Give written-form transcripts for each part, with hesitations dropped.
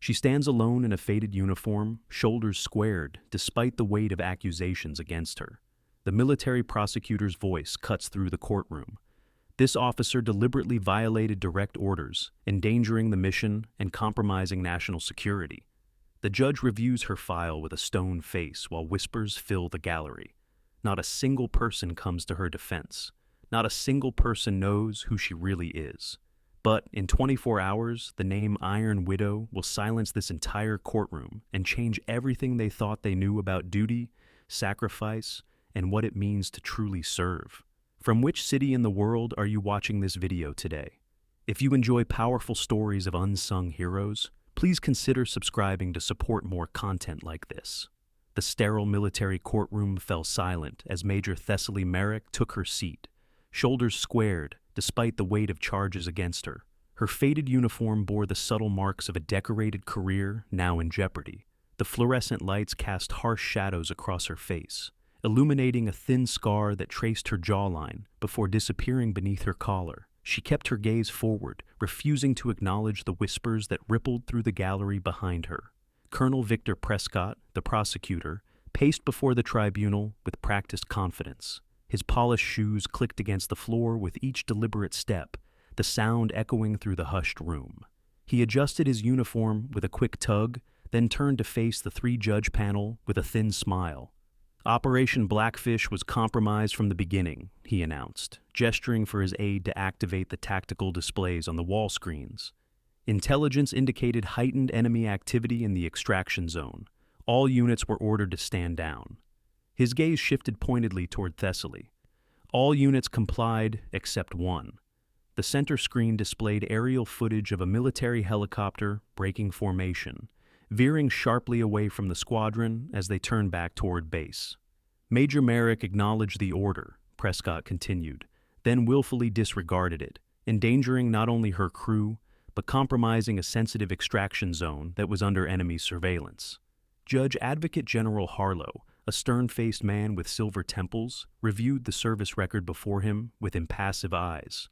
She stands alone in a faded uniform, shoulders squared, despite the weight of accusations against her. The military prosecutor's voice cuts through the courtroom. This officer deliberately violated direct orders, endangering the mission and compromising national security. The judge reviews her file with a stone face while whispers fill the gallery. Not a single person comes to her defense. Not a single person knows who she really is. But in 24 hours, the name Iron Widow will silence this entire courtroom and change everything they thought they knew about duty, sacrifice, and what it means to truly serve. From which city in the world are you watching this video today? If you enjoy powerful stories of unsung heroes, please consider subscribing to support more content like this. The sterile military courtroom fell silent as Major Thessaly Merrick took her seat, shoulders squared despite the weight of charges against her. Her faded uniform bore the subtle marks of a decorated career now in jeopardy. The fluorescent lights cast harsh shadows across her face, illuminating a thin scar that traced her jawline before disappearing beneath her collar. She kept her gaze forward, refusing to acknowledge the whispers that rippled through the gallery behind her. Colonel Victor Prescott, the prosecutor, paced before the tribunal with practiced confidence. His polished shoes clicked against the floor with each deliberate step, the sound echoing through the hushed room. He adjusted his uniform with a quick tug, then turned to face the three-judge panel with a thin smile. Operation Blackfish was compromised from the beginning, he announced, gesturing for his aide to activate the tactical displays on the wall screens. Intelligence indicated heightened enemy activity in the extraction zone. All units were ordered to stand down. His gaze shifted pointedly toward Thessaly. All units complied except one. The center screen displayed aerial footage of a military helicopter breaking formation, veering sharply away from the squadron as they turned back toward base. Major Merrick acknowledged the order, Prescott continued, then willfully disregarded it, endangering not only her crew, but compromising a sensitive extraction zone that was under enemy surveillance. Judge Advocate General Harlow, a stern-faced man with silver temples, reviewed the service record before him with impassive eyes.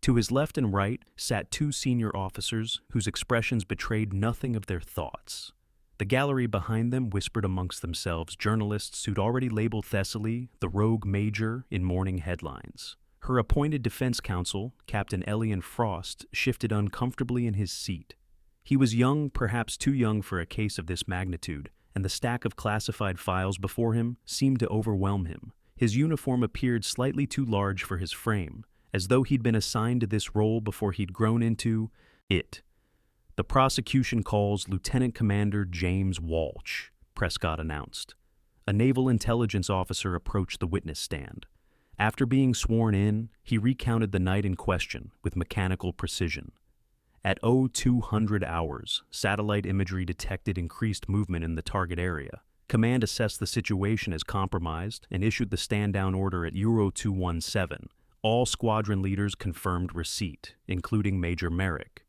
To his left and right sat two senior officers whose expressions betrayed nothing of their thoughts. The gallery behind them whispered amongst themselves journalists who'd already labeled Thessaly the rogue major in morning headlines. Her appointed defense counsel, Captain Elian Frost, shifted uncomfortably in his seat. He was young, perhaps too young for a case of this magnitude, and the stack of classified files before him seemed to overwhelm him. His uniform appeared slightly too large for his frame, as though he'd been assigned to this role before he'd grown into it. The prosecution calls Lieutenant Commander James Walsh, Prescott announced. A naval intelligence officer approached the witness stand. After being sworn in, he recounted the night in question with mechanical precision. At 0200 hours, satellite imagery detected increased movement in the target area. Command assessed the situation as compromised and issued the stand-down order at Euro 217. All squadron leaders confirmed receipt, including Major Merrick.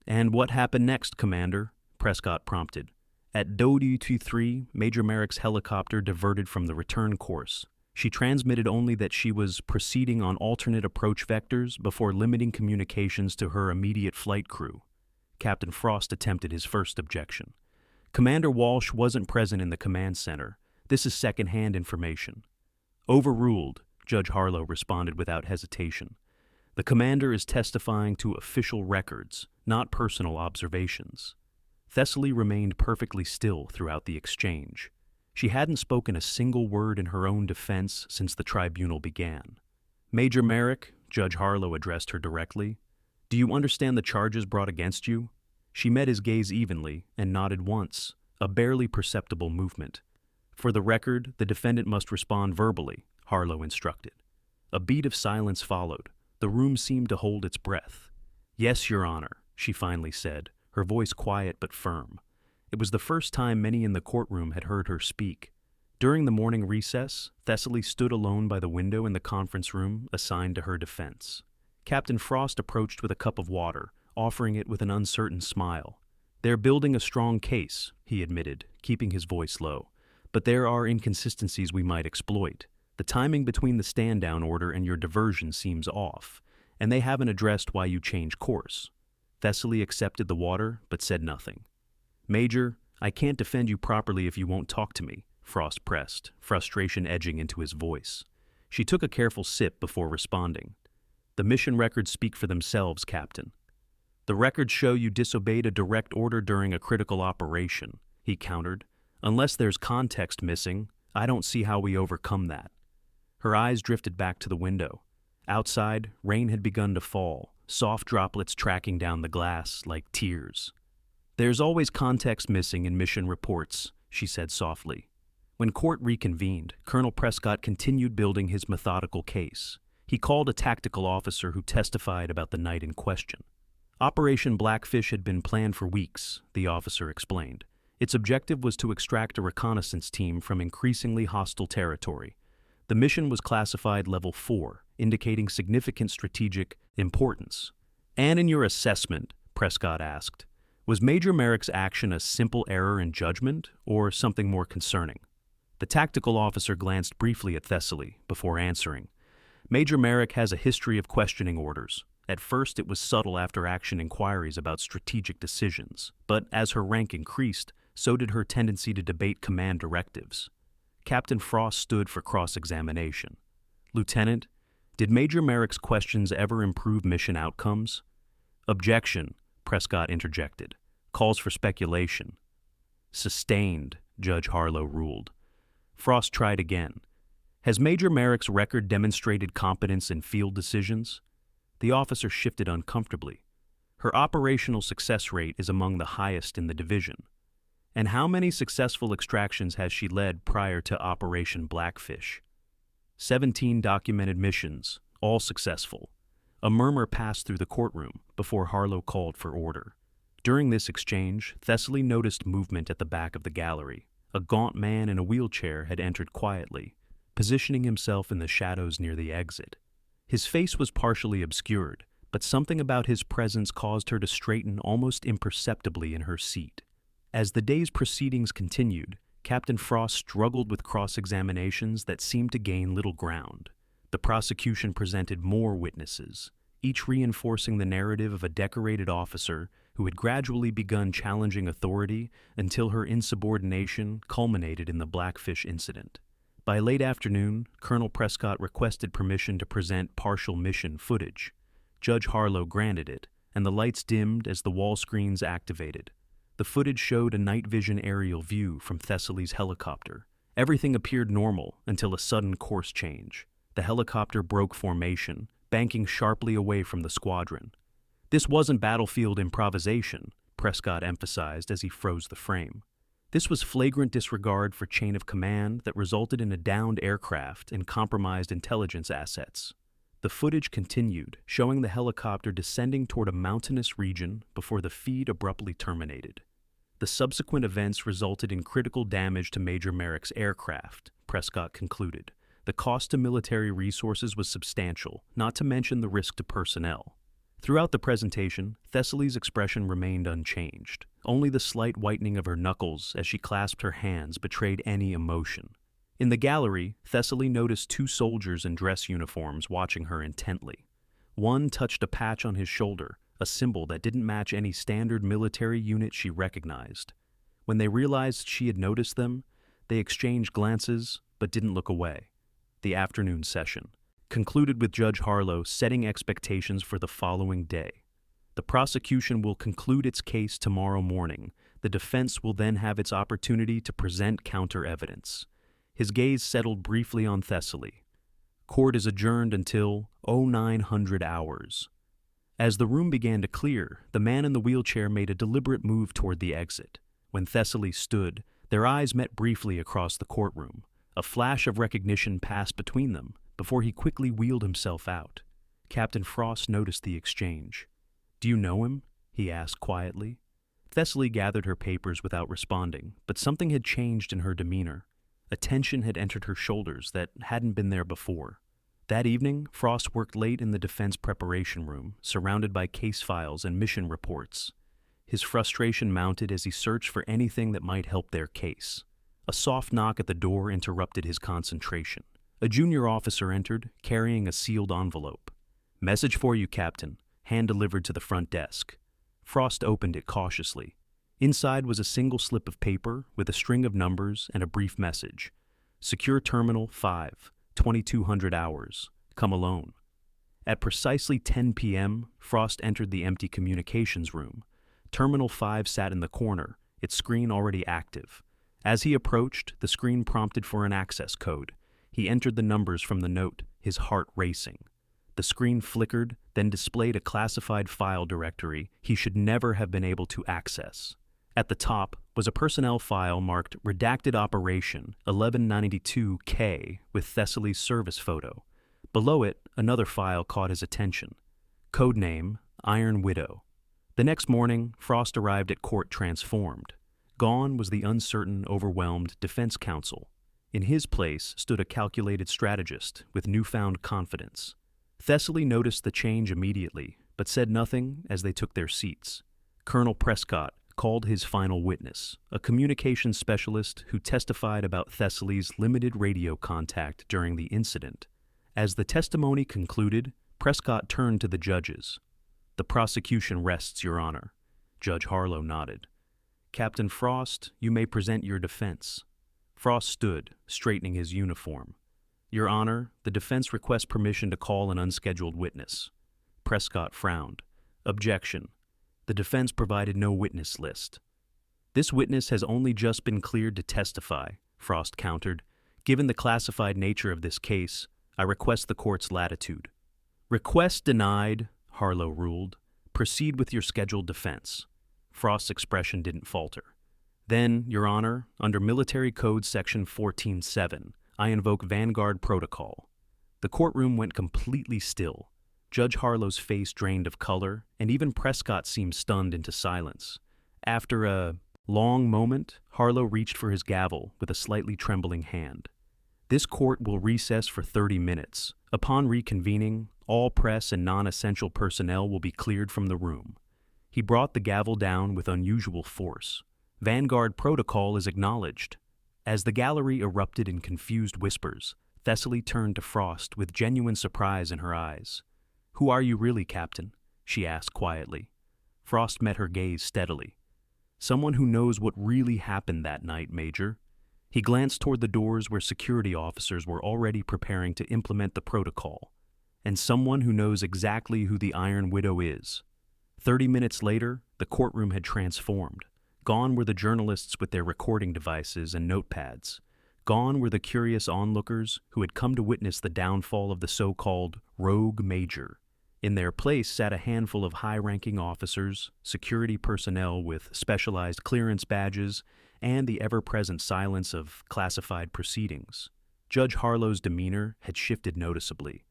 "And what happened next, Commander?" Prescott prompted. At Dodi 23, Major Merrick's helicopter diverted from the return course. She transmitted only that she was proceeding on alternate approach vectors before limiting communications to her immediate flight crew. Captain Frost attempted his first objection. "Commander Walsh wasn't present in the command center. This is second-hand information." "Overruled," Judge Harlow responded without hesitation. "The commander is testifying to official records, not personal observations." Thessaly remained perfectly still throughout the exchange. She hadn't spoken a single word in her own defense since the tribunal began. "Major Merrick," Judge Harlow addressed her directly, "do you understand the charges brought against you?" She met his gaze evenly and nodded once, a barely perceptible movement. "For the record, the defendant must respond verbally," Harlow instructed. A beat of silence followed. The room seemed to hold its breath. "Yes, Your Honor," she finally said, her voice quiet but firm. It was the first time many in the courtroom had heard her speak. During the morning recess, Thessaly stood alone by the window in the conference room assigned to her defense. Captain Frost approached with a cup of water, offering it with an uncertain smile. "They're building a strong case," he admitted, keeping his voice low. "But there are inconsistencies we might exploit. The timing between the stand-down order and your diversion seems off, and they haven't addressed why you changed course." Thessaly accepted the water, but said nothing. Major, I can't defend you properly if you won't talk to me, Frost pressed, frustration edging into his voice. She took a careful sip before responding. The mission records speak for themselves, Captain. The records show you disobeyed a direct order during a critical operation, he countered. Unless there's context missing, I don't see how we overcome that. Her eyes drifted back to the window. Outside, rain had begun to fall, soft droplets tracking down the glass like tears. There's always context missing in mission reports, she said softly. When court reconvened, Colonel Prescott continued building his methodical case. He called a tactical officer who testified about the night in question. Operation Blackfish had been planned for weeks, the officer explained. Its objective was to extract a reconnaissance team from increasingly hostile territory. The mission was classified Level 4, indicating significant strategic importance. And in your assessment, Prescott asked, was Major Merrick's action a simple error in judgment or something more concerning? The tactical officer glanced briefly at Thessaly before answering. Major Merrick has a history of questioning orders. At first, it was subtle after-action inquiries about strategic decisions, but as her rank increased, so did her tendency to debate command directives. Captain Frost stood for cross-examination. Lieutenant, did Major Merrick's questions ever improve mission outcomes? Objection, Prescott interjected. Calls for speculation. Sustained, Judge Harlow ruled. Frost tried again. Has Major Merrick's record demonstrated competence in field decisions? The officer shifted uncomfortably. Her operational success rate is among the highest in the division. And how many successful extractions has she led prior to Operation Blackfish? 17 documented missions, all successful. A murmur passed through the courtroom before Harlow called for order. During this exchange, Thessaly noticed movement at the back of the gallery. A gaunt man in a wheelchair had entered quietly, positioning himself in the shadows near the exit. His face was partially obscured, but something about his presence caused her to straighten almost imperceptibly in her seat. As the day's proceedings continued, Captain Frost struggled with cross-examinations that seemed to gain little ground. The prosecution presented more witnesses, each reinforcing the narrative of a decorated officer who had gradually begun challenging authority until her insubordination culminated in the Blackfish incident. By late afternoon, Colonel Prescott requested permission to present partial mission footage. Judge Harlow granted it, and the lights dimmed as the wall screens activated. The footage showed a night vision aerial view from Thessaly's helicopter. Everything appeared normal until a sudden course change. The helicopter broke formation, banking sharply away from the squadron. This wasn't battlefield improvisation, Prescott emphasized as he froze the frame. This was flagrant disregard for chain of command that resulted in a downed aircraft and compromised intelligence assets. The footage continued, showing the helicopter descending toward a mountainous region before the feed abruptly terminated. The subsequent events resulted in critical damage to Major Merrick's aircraft, Prescott concluded. The cost to military resources was substantial, not to mention the risk to personnel. Throughout the presentation, Thessaly's expression remained unchanged. Only the slight whitening of her knuckles as she clasped her hands betrayed any emotion. In the gallery, Thessaly noticed two soldiers in dress uniforms watching her intently. One touched a patch on his shoulder, a symbol that didn't match any standard military unit she recognized. When they realized she had noticed them, they exchanged glances but didn't look away. The afternoon session concluded with Judge Harlow setting expectations for the following day. The prosecution will conclude its case tomorrow morning. The defense will then have its opportunity to present counter-evidence. His gaze settled briefly on Thessaly. Court is adjourned until 0900 hours. As the room began to clear, the man in the wheelchair made a deliberate move toward the exit. When Thessaly stood, their eyes met briefly across the courtroom. A flash of recognition passed between them before he quickly wheeled himself out. Captain Frost noticed the exchange. "Do you know him?" he asked quietly. Thessaly gathered her papers without responding, but something had changed in her demeanor. A tension had entered her shoulders that hadn't been there before. That evening, Frost worked late in the defense preparation room, surrounded by case files and mission reports. His frustration mounted as he searched for anything that might help their case. A soft knock at the door interrupted his concentration. A junior officer entered, carrying a sealed envelope. "Message for you, Captain," hand-delivered to the front desk. Frost opened it cautiously. Inside was a single slip of paper with a string of numbers and a brief message. Secure Terminal 5, 2200 hours. Come alone. At precisely 10 p.m., Frost entered the empty communications room. Terminal 5 sat in the corner, its screen already active. As he approached, the screen prompted for an access code. He entered the numbers from the note, his heart racing. The screen flickered, then displayed a classified file directory he should never have been able to access. At the top was a personnel file marked Redacted Operation 1192K with Thessaly's service photo. Below it, another file caught his attention. Codename Iron Widow. The next morning, Frost arrived at court transformed. Gone was the uncertain, overwhelmed defense counsel. In his place stood a calculated strategist with newfound confidence. Thessaly noticed the change immediately, but said nothing as they took their seats. Colonel Prescott called his final witness, a communications specialist who testified about Thessaly's limited radio contact during the incident. As the testimony concluded, Prescott turned to the judges. "The prosecution rests, Your Honor." Judge Harlow nodded. "Captain Frost, you may present your defense." Frost stood, straightening his uniform. "Your Honor, the defense requests permission to call an unscheduled witness." Prescott frowned. "Objection. The defense provided no witness list." "This witness has only just been cleared to testify," Frost countered. "Given the classified nature of this case, I request the court's latitude." "Request denied," Harlow ruled. "Proceed with your scheduled defense." Frost's expression didn't falter. "Then, Your Honor, under Military Code Section 14.7, I invoke Vanguard Protocol." The courtroom went completely still. Judge Harlow's face drained of color, and even Prescott seemed stunned into silence. After a long moment, Harlow reached for his gavel with a slightly trembling hand. "This court will recess for 30 minutes. Upon reconvening, all press and non-essential personnel will be cleared from the room." He brought the gavel down with unusual force. "Vanguard Protocol is acknowledged." As the gallery erupted in confused whispers, Thessaly turned to Frost with genuine surprise in her eyes. "Who are you really, Captain?" she asked quietly. Frost met her gaze steadily. "Someone who knows what really happened that night, Major." He glanced toward the doors where security officers were already preparing to implement the protocol. "And someone who knows exactly who the Iron Widow is." 30 minutes later, the courtroom had transformed. Gone were the journalists with their recording devices and notepads. Gone were the curious onlookers who had come to witness the downfall of the so-called rogue major. In their place sat a handful of high-ranking officers, security personnel with specialized clearance badges, and the ever-present silence of classified proceedings. Judge Harlow's demeanor had shifted noticeably.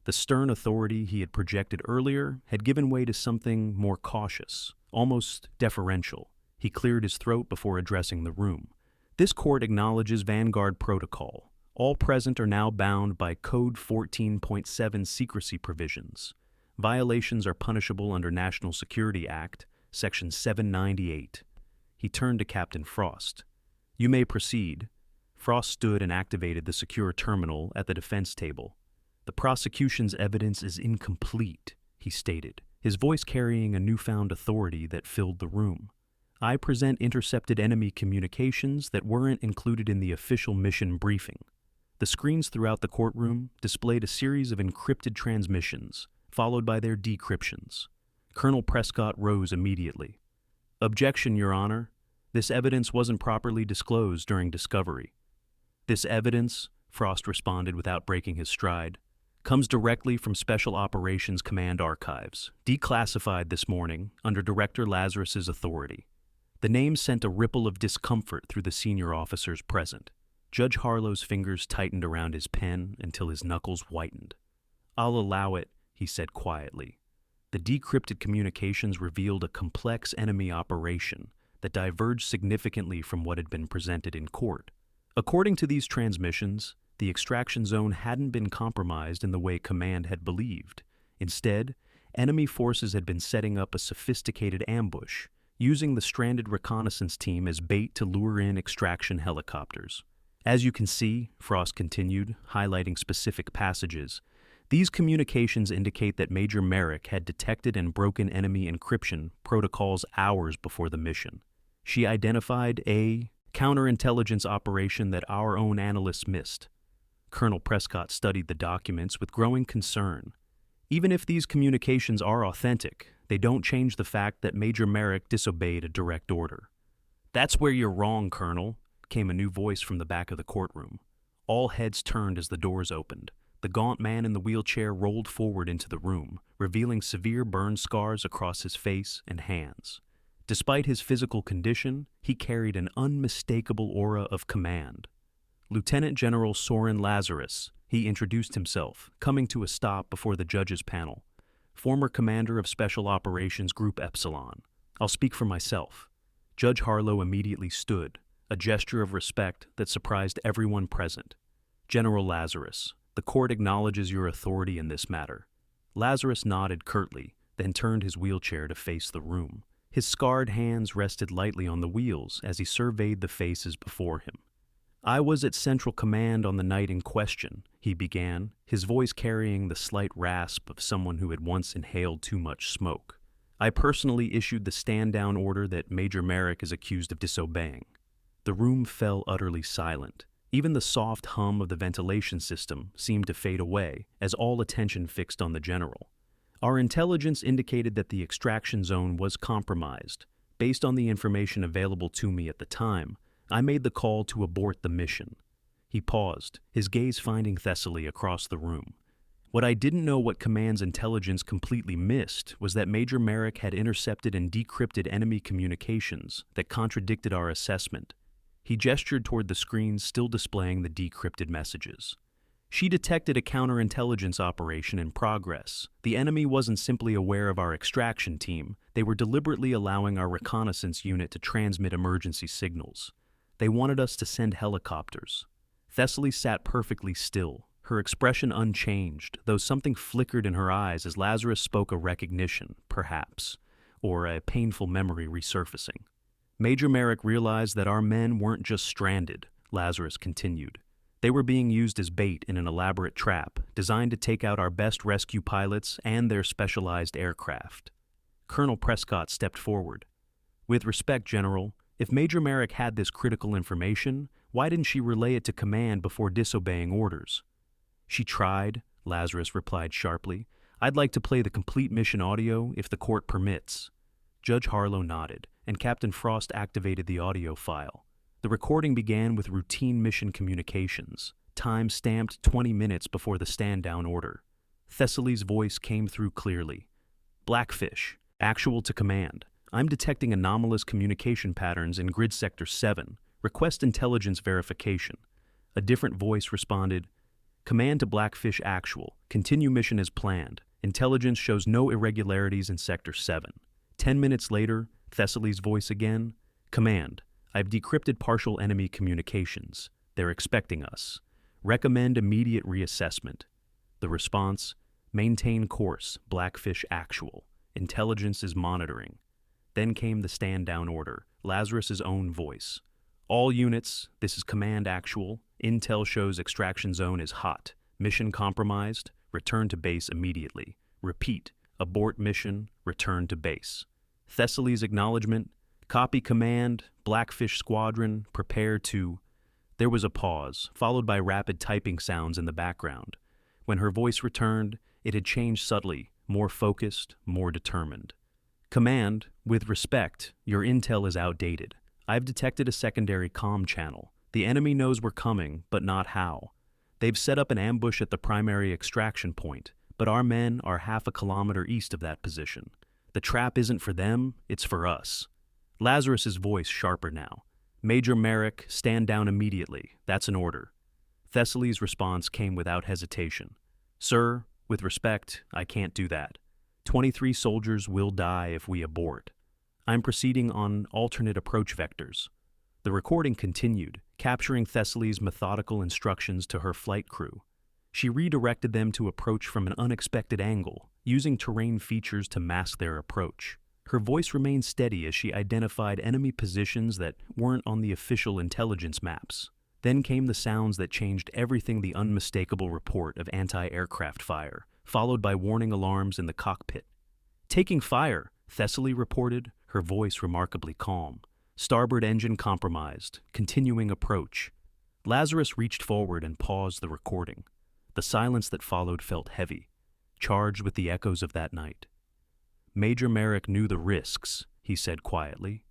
The stern authority he had projected earlier had given way to something more cautious, almost deferential. He cleared his throat before addressing the room. "This court acknowledges Vanguard Protocol. All present are now bound by Code 14.7 secrecy provisions. Violations are punishable under National Security Act, Section 798. He turned to Captain Frost. "You may proceed." Frost stood and activated the secure terminal at the defense table. "The prosecution's evidence is incomplete," he stated, his voice carrying a newfound authority that filled the room. "I present intercepted enemy communications that weren't included in the official mission briefing." The screens throughout the courtroom displayed a series of encrypted transmissions, followed by their decryptions. Colonel Prescott rose immediately. "Objection, Your Honor. This evidence wasn't properly disclosed during discovery." "This evidence," Frost responded without breaking his stride, "comes directly from Special Operations Command archives, declassified this morning under Director Lazarus's authority." The name sent a ripple of discomfort through the senior officers present. Judge Harlow's fingers tightened around his pen until his knuckles whitened. "I'll allow it," he said quietly. The decrypted communications revealed a complex enemy operation that diverged significantly from what had been presented in court. According to these transmissions, the extraction zone hadn't been compromised in the way Command had believed. Instead, enemy forces had been setting up a sophisticated ambush, using the stranded reconnaissance team as bait to lure in extraction helicopters. "As you can see," Frost continued, highlighting specific passages, "these communications indicate that Major Merrick had detected and broken enemy encryption protocols hours before the mission. She identified a counterintelligence operation that our own analysts missed. Colonel Prescott studied the documents with growing concern. Even if these communications are authentic, they don't change the fact that Major Merrick disobeyed a direct order. "That's where you're wrong, Colonel," came a new voice from the back of the courtroom. All heads turned as the doors opened. The gaunt man in the wheelchair rolled forward into the room, revealing severe burn scars across his face and hands. Despite his physical condition, he carried an unmistakable aura of command. "Lieutenant General Soren Lazarus," he introduced himself, coming to a stop before the judges' panel. "Former commander of Special Operations Group Epsilon. I'll speak for myself." Judge Harlow immediately stood, a gesture of respect that surprised everyone present. "General Lazarus, the court acknowledges your authority in this matter." Lazarus nodded curtly, then turned his wheelchair to face the room. His scarred hands rested lightly on the wheels as he surveyed the faces before him. "I was at Central Command on the night in question," he began, his voice carrying the slight rasp of someone who had once inhaled too much smoke. "I personally issued the stand-down order that Major Merrick is accused of disobeying." The room fell utterly silent. Even the soft hum of the ventilation system seemed to fade away as all attention fixed on the general. "Our intelligence indicated that the extraction zone was compromised. Based on the information available to me at the time, I made the call to abort the mission." He paused, his gaze finding Thessaly across the room. "What I didn't know what Command's intelligence completely missed was that Major Merrick had intercepted and decrypted enemy communications that contradicted our assessment." He gestured toward the screens still displaying the decrypted messages. "She detected a counterintelligence operation in progress. The enemy wasn't simply aware of our extraction team, they were deliberately allowing our reconnaissance unit to transmit emergency signals. They wanted us to send helicopters." Thessaly sat perfectly still, her expression unchanged, though something flickered in her eyes as Lazarus spoke a recognition, perhaps, or a painful memory resurfacing. "Major Merrick realized that our men weren't just stranded," Lazarus continued. "They were being used as bait in an elaborate trap, designed to take out our best rescue pilots and their specialized aircraft." Colonel Prescott stepped forward. "With respect, General, if Major Merrick had this critical information, why didn't she relay it to Command before disobeying orders?" "She tried," Lazarus replied sharply. "I'd like to play the complete mission audio if the court permits." Judge Harlow nodded, and Captain Frost activated the audio file. The recording began with routine mission communications, time stamped 20 minutes before the stand-down order. Thessaly's voice came through clearly. "Blackfish, actual to Command. I'm detecting anomalous communication patterns in Grid Sector 7. Request intelligence verification." A different voice responded, "Command to Blackfish Actual. Continue mission as planned. Intelligence shows no irregularities in Sector 7. 10 minutes later, Thessaly's voice again, "Command, I've decrypted partial enemy communications. They're expecting us. Recommend immediate reassessment." The response, "Maintain course, Blackfish Actual. Intelligence is monitoring." Then came the stand-down order, Lazarus's own voice. "All units, this is Command Actual. Intel shows extraction zone is hot. Mission compromised. Return to base immediately. Repeat, abort mission, return to base." Thessaly's acknowledgement, "Copy Command, Blackfish Squadron, prepare to..." There was a pause, followed by rapid typing sounds in the background. When her voice returned, it had changed subtly, more focused, more determined. "Command, with respect, your intel is outdated. I've detected a secondary comm channel. The enemy knows we're coming, but not how. They've set up an ambush at the primary extraction point, but our men are half a kilometer east of that position. The trap isn't for them, it's for us." Lazarus's voice sharper now. "Major Merrick, stand down immediately. That's an order." Thessaly's response came without hesitation. "Sir, with respect, I can't do that. 23 soldiers will die if we abort. I'm proceeding on alternate approach vectors." The recording continued, capturing Thessaly's methodical instructions to her flight crew. She redirected them to approach from an unexpected angle, using terrain features to mask their approach. Her voice remained steady as she identified enemy positions that weren't on the official intelligence maps. Then came the sounds that changed everything: the unmistakable report of anti-aircraft fire, followed by warning alarms in the cockpit. "Taking fire," Thessaly reported, her voice remarkably calm. Starboard engine compromised. Continuing approach. Lazarus reached forward and paused the recording. The silence that followed felt heavy, charged with the echoes of that night. Major Merrick knew the risks, he said quietly.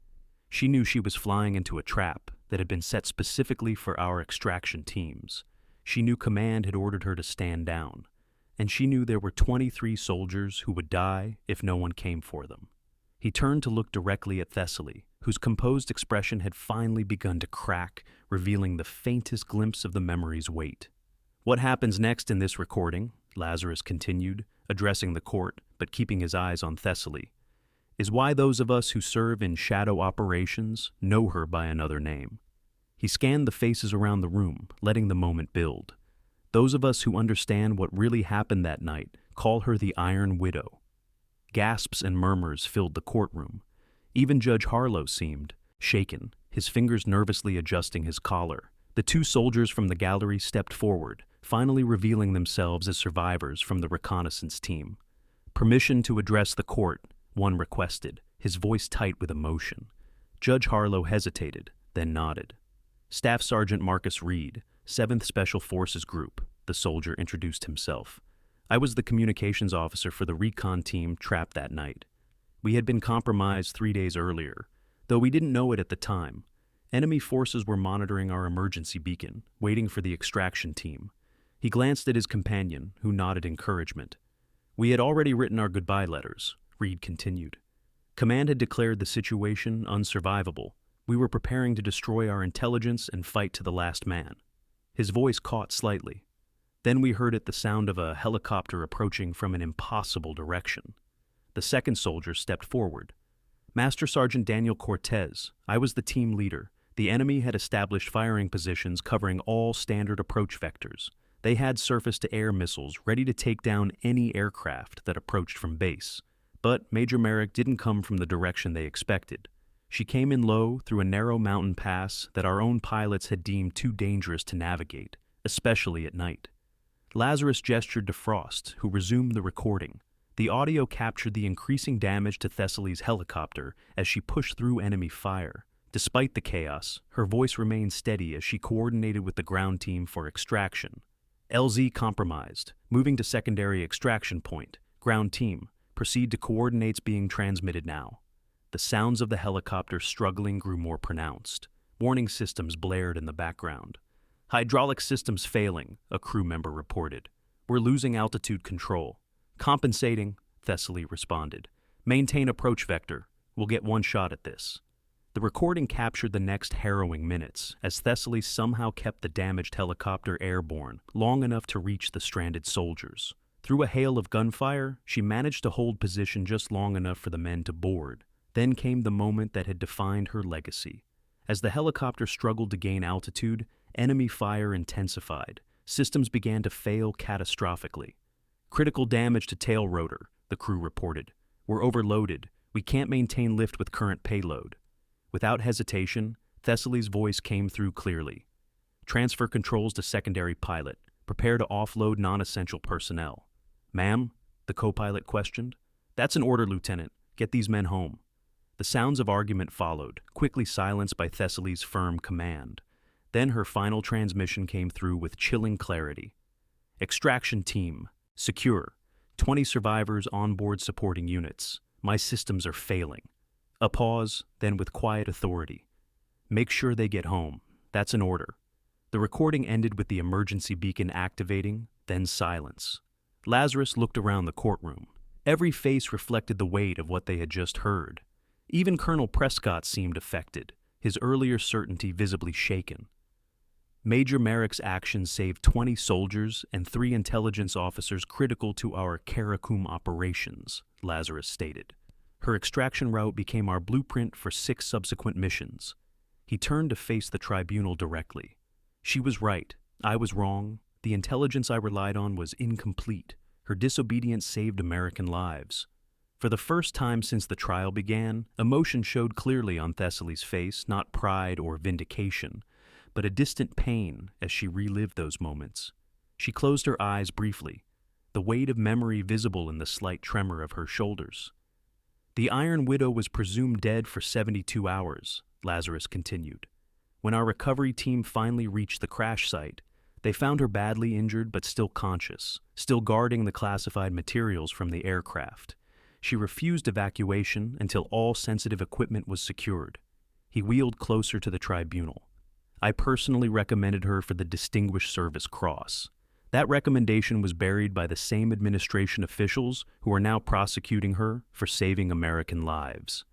She knew she was flying into a trap that had been set specifically for our extraction teams. She knew command had ordered her to stand down, and she knew there were 23 soldiers who would die if no one came for them. He turned to look directly at Thessaly, whose composed expression had finally begun to crack, revealing the faintest glimpse of the memory's weight. What happens next in this recording, Lazarus continued, addressing the court but keeping his eyes on Thessaly, is why those of us who serve in shadow operations know her by another name. He scanned the faces around the room, letting the moment build. Those of us who understand what really happened that night call her the Iron Widow. Gasps and murmurs filled the courtroom. Even Judge Harlow seemed shaken, his fingers nervously adjusting his collar. The two soldiers from the gallery stepped forward, finally revealing themselves as survivors from the reconnaissance team. Permission to address the court, one requested, his voice tight with emotion. Judge Harlow hesitated, then nodded. Staff Sergeant Marcus Reed, 7th Special Forces Group, the soldier introduced himself. I was the communications officer for the recon team trapped that night. We had been compromised 3 days earlier, though we didn't know it at the time. Enemy forces were monitoring our emergency beacon, waiting for the extraction team. He glanced at his companion, who nodded encouragement. We had already written our goodbye letters, Reed continued. Command had declared the situation unsurvivable. We were preparing to destroy our intelligence and fight to the last man. His voice caught slightly. Then we heard it the sound of a helicopter approaching from an impossible direction. The second soldier stepped forward. Master Sergeant Daniel Cortez, I was the team leader. The enemy had established firing positions covering all standard approach vectors. They had surface-to-air missiles ready to take down any aircraft that approached from base. But Major Merrick didn't come from the direction they expected. She came in low through a narrow mountain pass that our own pilots had deemed too dangerous to navigate, especially at night. Lazarus gestured to Frost, who resumed the recording. The audio captured the increasing damage to Thessaly's helicopter as she pushed through enemy fire. Despite the chaos, her voice remained steady as she coordinated with the ground team for extraction. LZ compromised. Moving to secondary extraction point. Ground team, proceed to coordinates being transmitted now. The sounds of the helicopter struggling grew more pronounced. Warning systems blared in the background. Hydraulic systems failing, a crew member reported. We're losing altitude control. Compensating, Thessaly responded. Maintain approach vector. We'll get one shot at this. The recording captured the next harrowing minutes as Thessaly somehow kept the damaged helicopter airborne long enough to reach the stranded soldiers. Through a hail of gunfire, she managed to hold position just long enough for the men to board. Then came the moment that had defined her legacy. As the helicopter struggled to gain altitude, enemy fire intensified. Systems began to fail catastrophically. Critical damage to tail rotor, the crew reported. We're overloaded. We can't maintain lift with current payload. Without hesitation, Thessaly's voice came through clearly. Transfer controls to secondary pilot. Prepare to offload non-essential personnel. Ma'am? The co-pilot questioned. That's an order, Lieutenant. Get these men home. The sounds of argument followed, quickly silenced by Thessaly's firm command. Then her final transmission came through with chilling clarity. Extraction team. Secure. 20 survivors on board supporting units. My systems are failing. A pause, then with quiet authority. Make sure they get home. That's an order. The recording ended with the emergency beacon activating, then silence. Lazarus looked around the courtroom. Every face reflected the weight of what they had just heard. Even Colonel Prescott seemed affected, his earlier certainty visibly shaken. Major Merrick's actions saved 20 soldiers and 3 intelligence officers critical to our Karakum operations, Lazarus stated. Her extraction route became our blueprint for 6 subsequent missions. He turned to face the tribunal directly. She was right. I was wrong. The intelligence I relied on was incomplete. Her disobedience saved American lives. For the first time since the trial began, emotion showed clearly on Thessaly's face, not pride or vindication, but a distant pain as she relived those moments. She closed her eyes briefly, the weight of memory visible in the slight tremor of her shoulders. The Iron Widow was presumed dead for 72 hours, Lazarus continued. When our recovery team finally reached the crash site, they found her badly injured but still conscious, still guarding the classified materials from the aircraft. She refused evacuation until all sensitive equipment was secured. He wheeled closer to the tribunal. I personally recommended her for the Distinguished Service Cross. That recommendation was buried by the same administration officials who are now prosecuting her for saving American lives.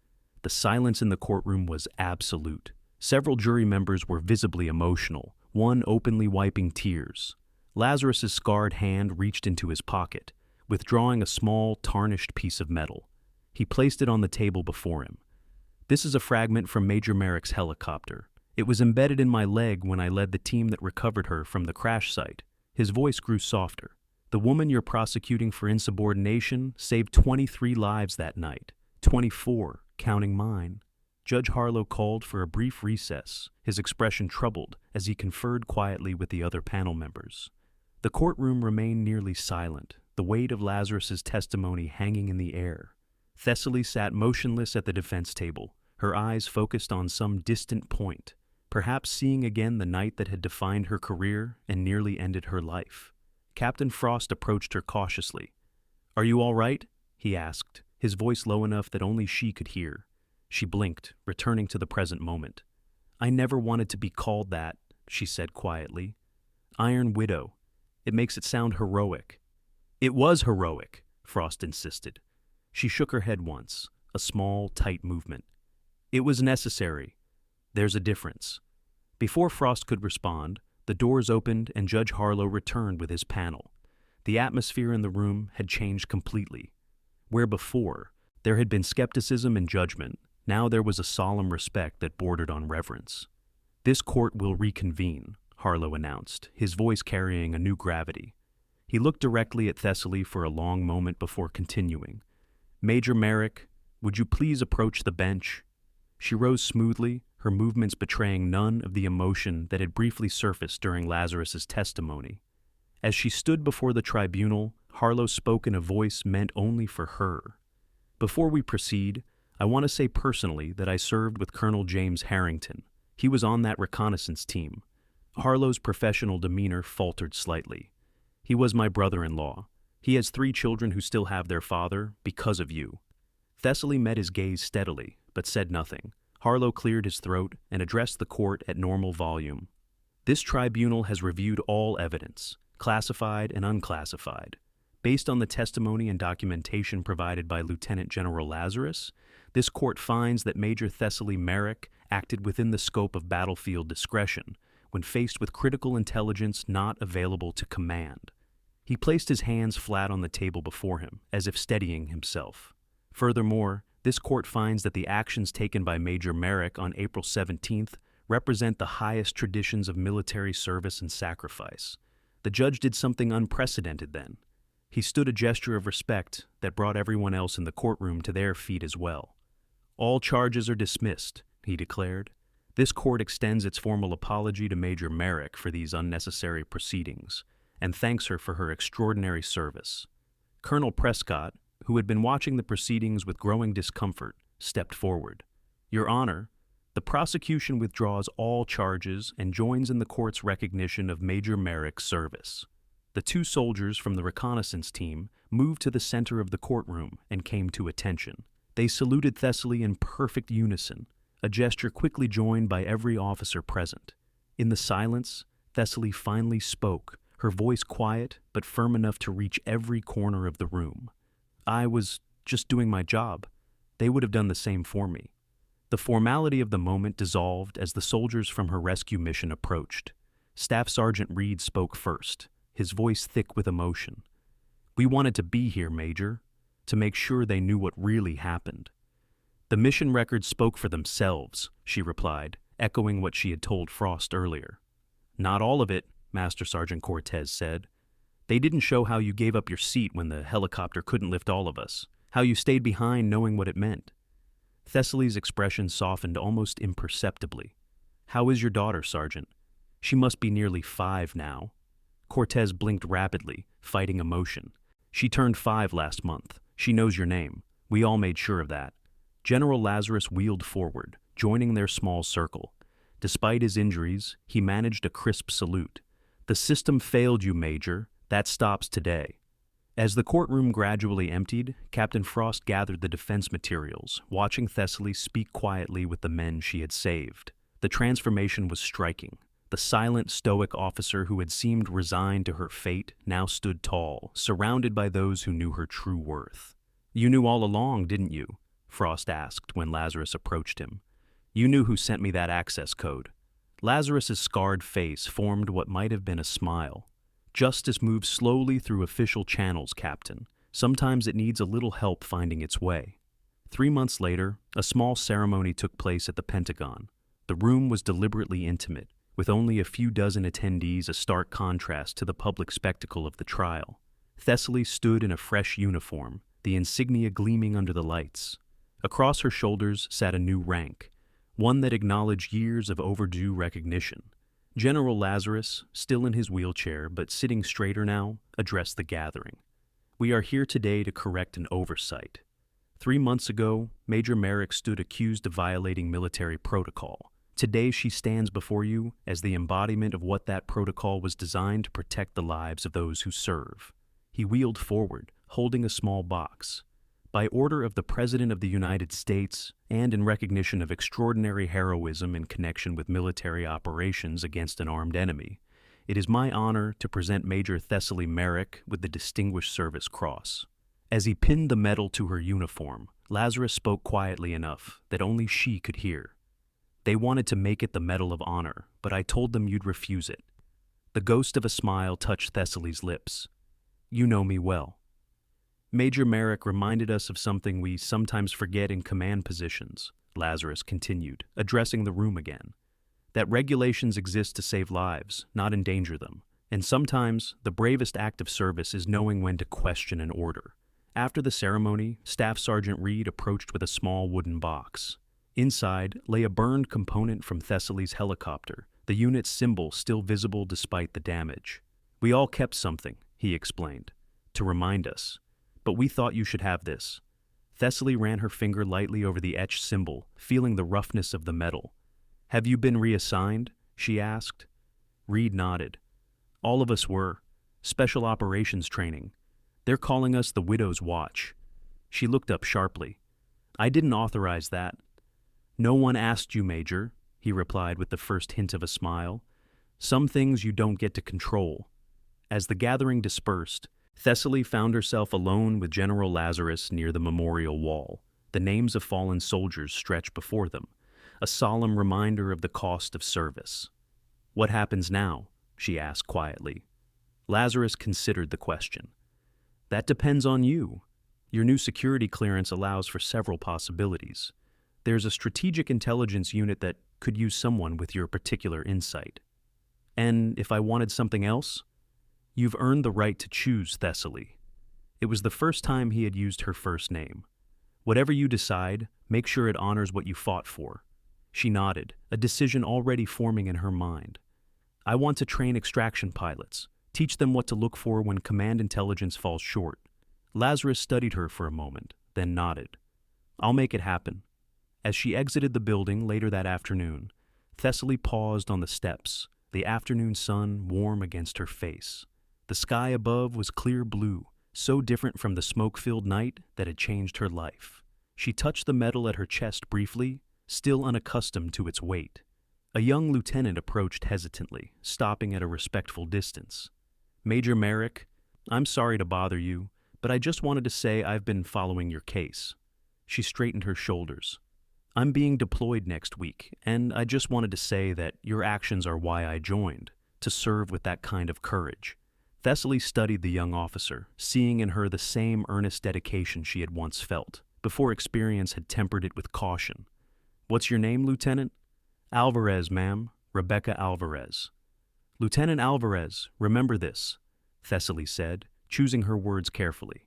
The silence in the courtroom was absolute. Several jury members were visibly emotional, one openly wiping tears. Lazarus's scarred hand reached into his pocket, withdrawing a small, tarnished piece of metal. He placed it on the table before him. This is a fragment from Major Merrick's helicopter. It was embedded in my leg when I led the team that recovered her from the crash site. His voice grew softer. The woman you're prosecuting for insubordination saved 23 lives that night. 24, counting mine. Judge Harlow called for a brief recess, his expression troubled as he conferred quietly with the other panel members. The courtroom remained nearly silent, the weight of Lazarus's testimony hanging in the air. Thessaly sat motionless at the defense table, her eyes focused on some distant point, perhaps seeing again the night that had defined her career and nearly ended her life. Captain Frost approached her cautiously. "Are you all right?" he asked, his voice low enough that only she could hear. She blinked, returning to the present moment. "I never wanted to be called that," she said quietly. "Iron Widow. It makes it sound heroic." "It was heroic," Frost insisted. She shook her head once, a small, tight movement. "It was necessary. There's a difference." Before Frost could respond, the doors opened and Judge Harlow returned with his panel. The atmosphere in the room had changed completely. Where before there had been skepticism and judgment, now there was a solemn respect that bordered on reverence. "This court will reconvene," Harlow announced, his voice carrying a new gravity. He looked directly at Thessaly for a long moment before continuing. "Major Merrick, would you please approach the bench?" She rose smoothly, her movements betraying none of the emotion that had briefly surfaced during Lazarus's testimony. As she stood before the tribunal, Harlow spoke in a voice meant only for her. "Before we proceed, I want to say personally that I served with Colonel James Harrington. He was on that reconnaissance team." Harlow's professional demeanor faltered slightly. "He was my brother-in-law. He has 3 children who still have their father because of you." Thessaly met his gaze steadily, but said nothing. Harlow cleared his throat and addressed the court at normal volume. "This tribunal has reviewed all evidence, classified and unclassified. Based on the testimony and documentation provided by Lieutenant General Lazarus, this court finds that Major Thessaly Merrick acted within the scope of battlefield discretion when faced with critical intelligence not available to command." He placed his hands flat on the table before him, as if steadying himself. "Furthermore, this court finds that the actions taken by Major Merrick on April 17th represent the highest traditions of military service and sacrifice. The judge did something unprecedented then. He stood a gesture of respect that brought everyone else in the courtroom to their feet as well. All charges are dismissed," he declared. "This court extends its formal apology to Major Merrick for these unnecessary proceedings and thanks her for her extraordinary service." Colonel Prescott, who had been watching the proceedings with growing discomfort, stepped forward. "Your Honor, the prosecution withdraws all charges and joins in the court's recognition of Major Merrick's service." The 2 soldiers from the reconnaissance team moved to the center of the courtroom and came to attention. They saluted Thessaly in perfect unison, a gesture quickly joined by every officer present. In the silence, Thessaly finally spoke, her voice quiet but firm enough to reach every corner of the room. "I was just doing my job. They would have done the same for me." The formality of the moment dissolved as the soldiers from her rescue mission approached. Staff Sergeant Reed spoke first, his voice thick with emotion. "We wanted to be here, Major, to make sure they knew what really happened." "The mission records spoke for themselves," she replied, echoing what she had told Frost earlier. "Not all of it," Master Sergeant Cortez said. "They didn't show how you gave up your seat when the helicopter couldn't lift all of us, how you stayed behind knowing what it meant." Thessaly's expression softened almost imperceptibly. "How is your daughter, Sergeant? She must be nearly 5 now." Cortez blinked rapidly, fighting emotion. "She turned 5 last month. She knows your name. We all made sure of that." General Lazarus wheeled forward, joining their small circle. Despite his injuries, he managed a crisp salute. "The system failed you, Major. That stops today." As the courtroom gradually emptied, Captain Frost gathered the defense materials, watching Thessaly speak quietly with the men she had saved. The transformation was striking. The silent, stoic officer who had seemed resigned to her fate now stood tall, surrounded by those who knew her true worth. "You knew all along, didn't you?" Frost asked when Lazarus approached him. "You knew who sent me that access code." Lazarus's scarred face formed what might have been a smile. "Justice moves slowly through official channels, Captain. Sometimes it needs a little help finding its way." 3 months later, a small ceremony took place at the Pentagon. The room was deliberately intimate, with only a few dozen attendees, a stark contrast to the public spectacle of the trial. Thessaly stood in a fresh uniform, the insignia gleaming under the lights. Across her shoulders sat a new rank, one that acknowledged years of overdue recognition. General Lazarus, still in his wheelchair but sitting straighter now, addressed the gathering. "We are here today to correct an oversight. 3 months ago, Major Merrick stood accused of violating military protocol. Today she stands before you as the embodiment of what that protocol was designed to protect the lives of those who serve." He wheeled forward, holding a small box. "By order of the President of the United States, and in recognition of extraordinary heroism in connection with military operations against an armed enemy, it is my honor to present Major Thessaly Merrick with the Distinguished Service Cross." As he pinned the medal to her uniform, Lazarus spoke quietly enough that only she could hear. "They wanted to make it the Medal of Honor, but I told them you'd refuse it." The ghost of a smile touched Thessaly's lips. "You know me well." "Major Merrick reminded us of something we sometimes forget in command positions," Lazarus continued, addressing the room again. "That regulations exist to save lives, not endanger them. And sometimes, the bravest act of service is knowing when to question an order." After the ceremony, Staff Sergeant Reed approached with a small wooden box. Inside lay a burned component from Thessaly's helicopter, the unit's symbol still visible despite the damage. "We all kept something," he explained, "to remind us. But we thought you should have this." Thessaly ran her finger lightly over the etched symbol, feeling the roughness of the metal. "Have you been reassigned?" she asked. Reed nodded. "All of us were. Special operations training. They're calling us the Widow's Watch." She looked up sharply. "I didn't authorize that." "No one asked you, Major," he replied with the first hint of a smile. "Some things you don't get to control." As the gathering dispersed, Thessaly found herself alone with General Lazarus near the memorial wall. The names of fallen soldiers stretched before them, a solemn reminder of the cost of service. "What happens now?" she asked quietly. Lazarus considered the question. "That depends on you. Your new security clearance allows for several possibilities. There's a strategic intelligence unit that could use someone with your particular insight. And if I wanted something else?" "You've earned the right to choose, Thessaly." It was the first time he had used her first name. "Whatever you decide, make sure it honors what you fought for." She nodded, a decision already forming in her mind. "I want to train extraction pilots, teach them what to look for when command intelligence falls short." Lazarus studied her for a moment, then nodded. "I'll make it happen." As she exited the building later that afternoon, Thessaly paused on the steps, the afternoon sun warm against her face. The sky above was clear blue, so different from the smoke-filled night that had changed her life. She touched the metal at her chest briefly, still unaccustomed to its weight. A young lieutenant approached hesitantly, stopping at a respectful distance. "Major Merrick, I'm sorry to bother you, but I just wanted to say I've been following your case." She straightened her shoulders. "I'm being deployed next week, and I just wanted to say that your actions are why I joined, to serve with that kind of courage." Thessaly studied the young officer, seeing in her the same earnest dedication she had once felt, before experience had tempered it with caution. "What's your name, Lieutenant?" "Alvarez, ma'am. Rebecca Alvarez." "Lieutenant Alvarez, remember this," Thessaly said, choosing her words carefully.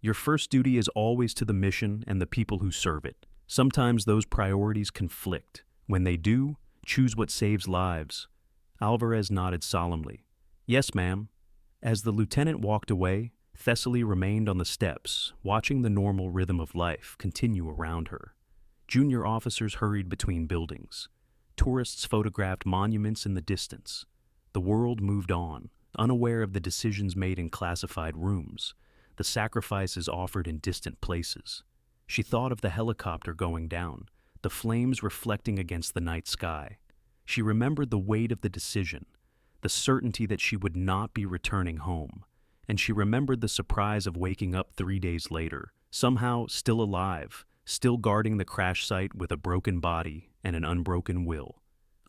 "Your first duty is always to the mission and the people who serve it. Sometimes those priorities conflict. When they do, choose what saves lives." Alvarez nodded solemnly. "Yes, ma'am." As the lieutenant walked away, Thessaly remained on the steps, watching the normal rhythm of life continue around her. Junior officers hurried between buildings. Tourists photographed monuments in the distance. The world moved on, unaware of the decisions made in classified rooms, the sacrifices offered in distant places. She thought of the helicopter going down, the flames reflecting against the night sky. She remembered the weight of the decision, the certainty that she would not be returning home, and she remembered the surprise of waking up 3 days later, somehow still alive, still guarding the crash site with a broken body and an unbroken will.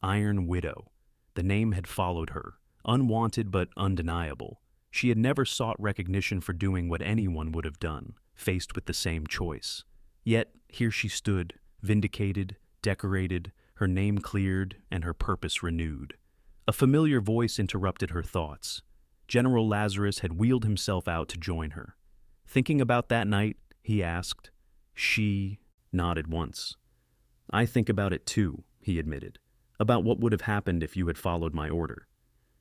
Iron Widow. The name had followed her, unwanted but undeniable. She had never sought recognition for doing what anyone would have done, faced with the same choice. Yet here she stood, vindicated, decorated, her name cleared, and her purpose renewed. A familiar voice interrupted her thoughts. General Lazarus had wheeled himself out to join her. Thinking about that night, he asked. She nodded once. I think about it too, he admitted, about what would have happened if you had followed my order.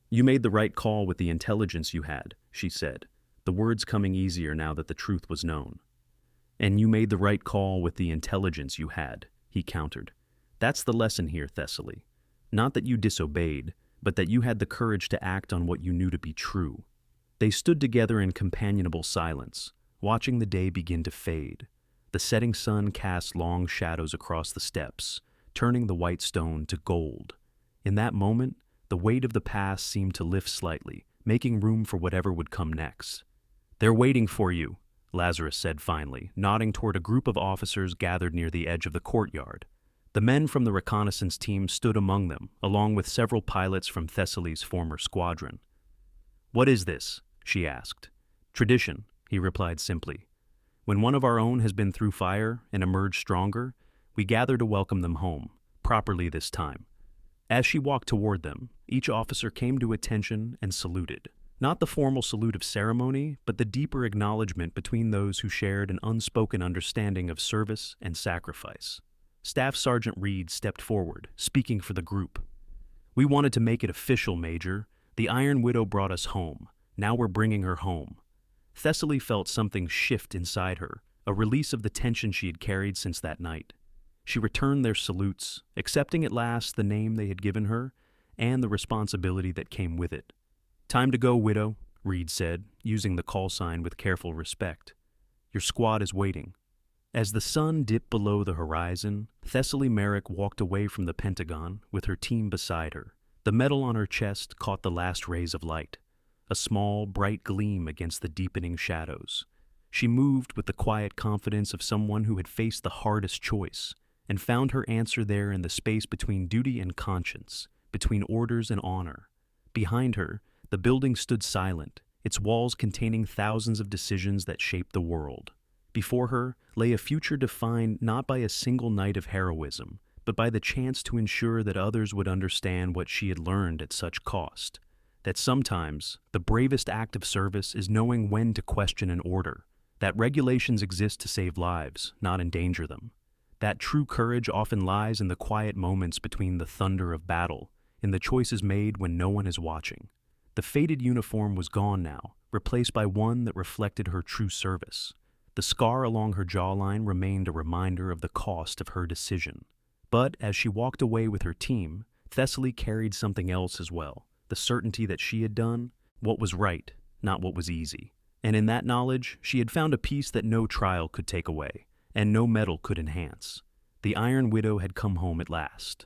You made the right call with the intelligence you had, she said, the words coming easier now that the truth was known. And you made the right call with the intelligence you had, he countered. That's the lesson here, Thessaly. Not that you disobeyed, but that you had the courage to act on what you knew to be true. They stood together in companionable silence, watching the day begin to fade. The setting sun cast long shadows across the steps, turning the white stone to gold. In that moment, the weight of the past seemed to lift slightly, making room for whatever would come next. They're waiting for you, Lazarus said finally, nodding toward a group of officers gathered near the edge of the courtyard. The men from the reconnaissance team stood among them, along with several pilots from Thessaly's former squadron. What is this? She asked. Tradition, he replied simply. When one of our own has been through fire and emerged stronger, we gather to welcome them home, properly this time. As she walked toward them, each officer came to attention and saluted. Not the formal salute of ceremony, but the deeper acknowledgement between those who shared an unspoken understanding of service and sacrifice. Staff Sergeant Reed stepped forward, speaking for the group. We wanted to make it official, Major. The Iron Widow brought us home. Now we're bringing her home. Thessaly felt something shift inside her, a release of the tension she had carried since that night. She returned their salutes, accepting at last the name they had given her and the responsibility that came with it. Time to go, Widow, Reed said, using the call sign with careful respect. Your squad is waiting. As the sun dipped below the horizon, Thessaly Merrick walked away from the Pentagon with her team beside her. The metal on her chest caught the last rays of light, a small, bright gleam against the deepening shadows. She moved with the quiet confidence of someone who had faced the hardest choice and found her answer there in the space between duty and conscience, between orders and honor. Behind her, the building stood silent, its walls containing thousands of decisions that shaped the world. Before her lay a future defined not by a single night of heroism, but by the chance to ensure that others would understand what she had learned at such cost. That sometimes the bravest act of service is knowing when to question an order, that regulations exist to save lives, not endanger them. That true courage often lies in the quiet moments between the thunder of battle, in the choices made when no one is watching. The faded uniform was gone now, replaced by one that reflected her true service. The scar along her jawline remained a reminder of the cost of her decision. But as she walked away with her team, Thessaly carried something else as well, the certainty that she had done what was right, not what was easy. And in that knowledge, she had found a peace that no trial could take away, and no medal could enhance. The Iron Widow had come home at last,